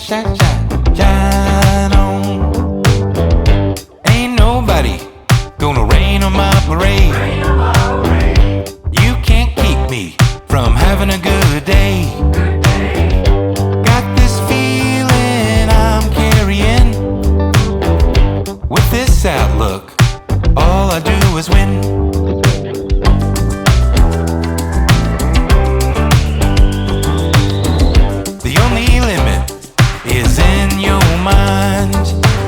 shine on. Ain't nobody gonna rain on my parade. You can't keep me from having a good day. Got this feeling I'm carrying. With this outlook, all I do is win. The only limit is in your mind.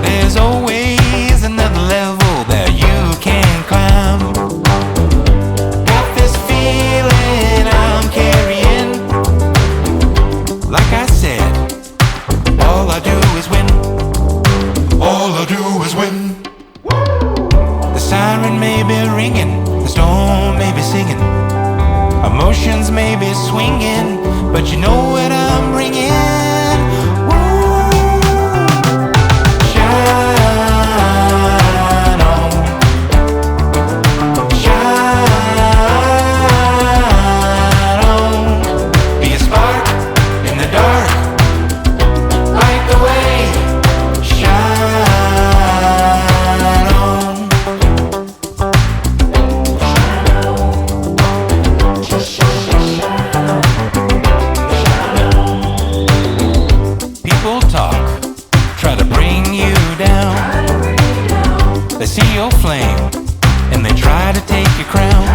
There's always another level that you can climb. Got this feeling I'm carrying. Like I said, all I do is win. All I do is win. The siren may be ringing, the storm may be singing, emotions may be swinging, but you know what I'm bringing. Shine on, shine on. Be a spark in the dark, light the way. Shine on. People talk, try to bring you down. They see your flame and they try to take your crown.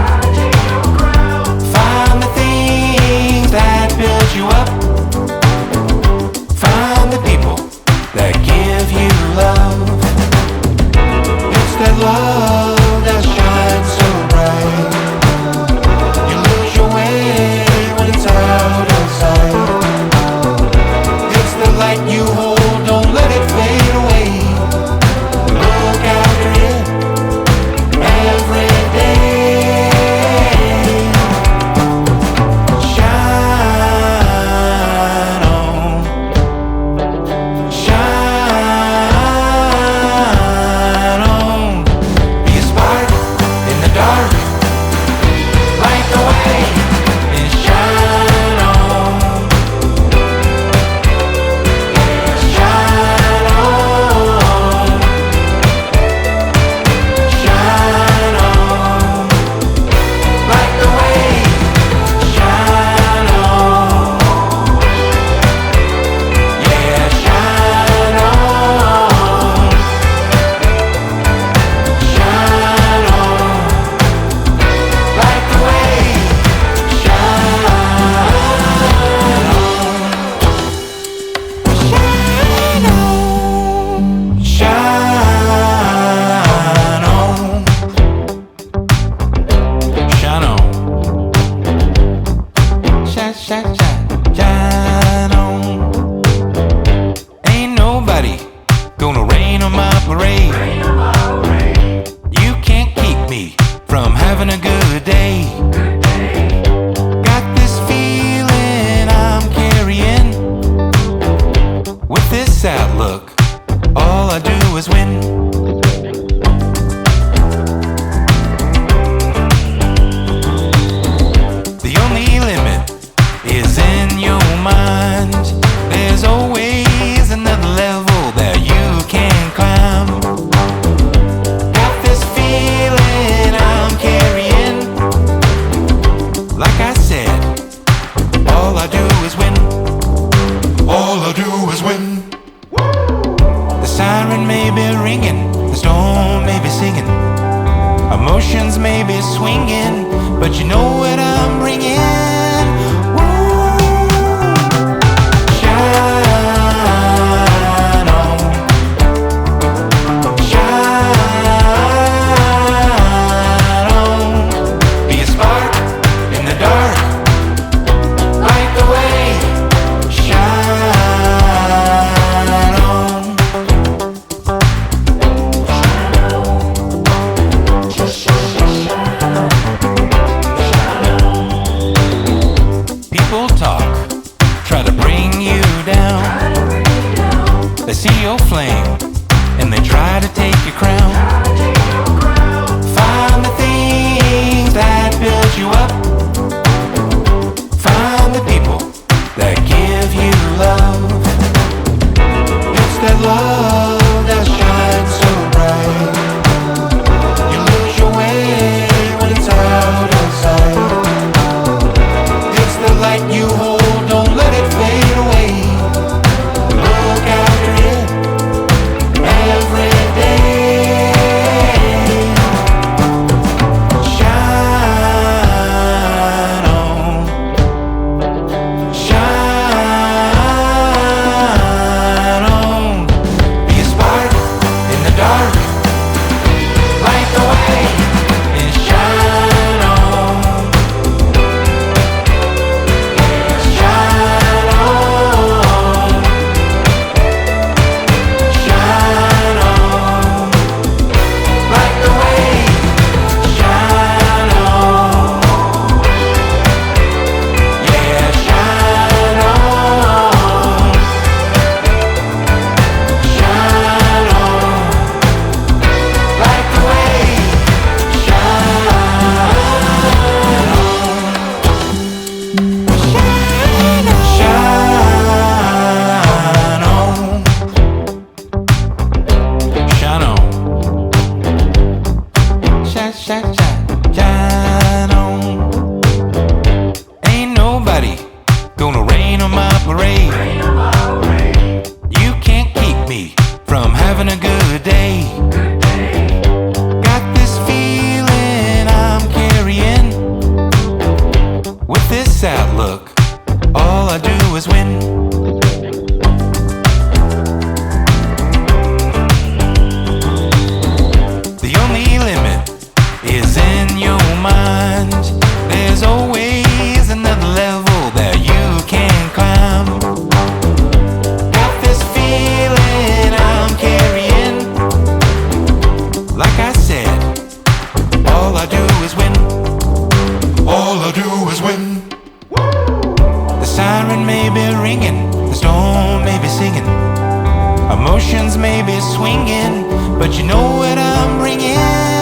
Find the things that build you up. Find the people that give you love. It's that love that shines so bright. You lose your way when it's out of sight. It's the light you hold, don't let it fade away. Look after it every day. Shine on, shine on. Be a spark in the dark, light the way, and shine on. Shine on, shine on, light the way, shine on, yeah, shine on, shine on, light the way, shine on, shine on, shine on, shine on. Ain't nobody gonna rain on my parade. You can't keep me from having a good day. Got this feeling I'm carrying. With this outlook, all I do is win. The only limit is in your mind. There's always another level that you can climb. Got this feeling I'm carrying. Like I said, all I do is win. All I do is win. The siren may be ringing, the storm may be singing, emotions may be swinging, but you know what I'm bringing. Shine on, shine on. Be a spark in the dark, light the way. Shine on. People talk, try to bring you down. They see your flame and they try to take your crown. Find the things that build you up. Find the people that give you love. Gonna rain on my parade. You can't keep me from having a good day. Got this feeling I'm carrying. With this outlook, all I do is win. The only limit is in your mind. There's always another level that you can climb. Got this feeling I'm carrying. Like I said, all I do is win. All I do is win. The siren may be ringing, the storm may be singing, emotions may be swinging, but you know what I'm bringing.